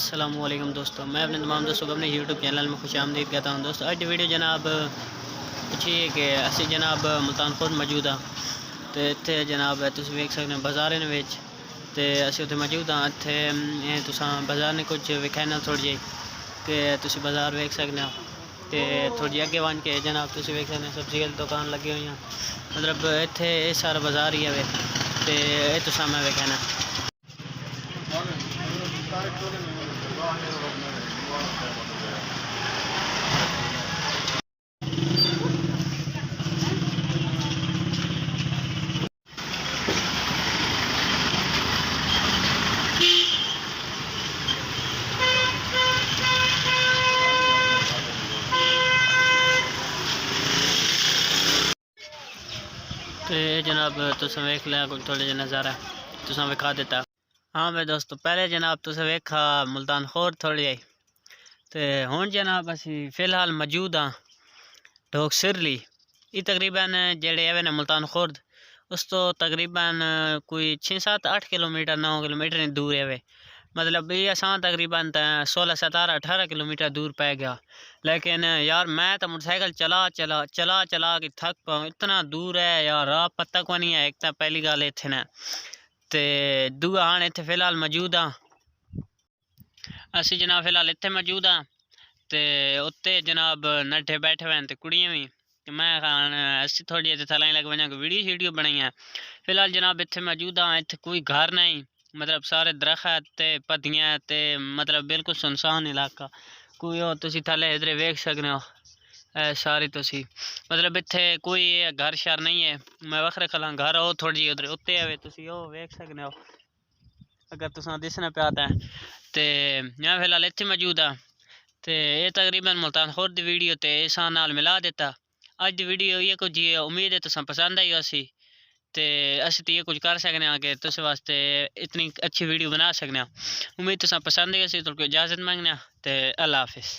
अस्सलामुअलैकुम दोस्तों, मैं अपने तमाम दोस्तों को अपने यूट्यूब चैनल में खुश आमदीद कहता हूँ। दोस्तों आज वीडियो जनाब अच्छी है कि असी जनाब मुल्तान खुद मौजूद हाँ। तो इतने जनाब तुम वेख सकते हैं बाजार तो असी उत्थे मौजूद हाँ। इतने तुसा बाजार ने कुछ विखाना थोड़ी जी कि तुम बाजार वेख सकते हो। तो थोड़ी अगे वन के जनाब तुम वेख सकते सब्जी की दुकान लगी हुई हैं। मतलब इतने ये सारा बाजार ही है तो ये तुसा मैं विखाना तो ये जनाब तुम वेख लिया थोड़े जे नज़ारा तुसा विखा देता। हाँ भाई दोस्तों, पहले जनाब तुम वेखा मुल्तान खोर थोड़ी आई तो हुण जनाब असी फिलहाल मौजूद हाँ ढोक सिरली। ये तकरीबन जेड़े है ना मुल्तान खुर्द उस तो तकरीबन कोई 6-7-8 किलोमीटर 9 किलोमीटर दूर है। मतलब ये असा तकरीबन 16-17-18 किलोमीटर दूर पै गया। लेकिन यार मैं तो मोटरसाइकिल चला चला चला चला के थक पाऊँ, इतना दूर है यार, राह पता को नहीं है। एक तो पहली गल इत्थे ना ते दूआ हाँ इत्थे फिलहाल मौजूद हाँ असी जनाब फिलहाल इत्थे मौजूद हाँ। तो उत्ते जनाब नट्ठे बैठे हुए हैं तो कुड़ियाँ भी मैं खान असी थोड़ी थलाई लग वजा वीडियो शीडियो बनाई है। फिलहाल जनाब इत्थे मौजूद हाँ। इत्थे कोई घर नहीं, मतलब सारे दरख्त ते पत्तियां ते मतलब बिल्कुल सुनसान इलाका। कोई हो तुसी थले इधर वेख सकते हो सारी तुसी मतलब इत्थे कोई घर शर नहीं है। मैं वखरे खला घर हो थोड़ी जी उधर उत्ते है तुसी ओ वेख सकते हो अगर तुसा दिसना पिया ते मैं फिलहाल इत्थे मौजूद हाँ। तो ये तकरीबन मुल्तान खुर्द दी वीडियो तो इस नाल मिला देता। अज दी वीडियो ये कुछ उम्मीद है तुसा पसंद आई असी तो असी तो ये कुछ कर सकने हाँ कि तुस वास्ते इतनी अच्छी वीडियो बना सकने। उम्मीद तुसा पसंद आई असी तो इजाज़त मांगने तो अल्लाह हाफिज़।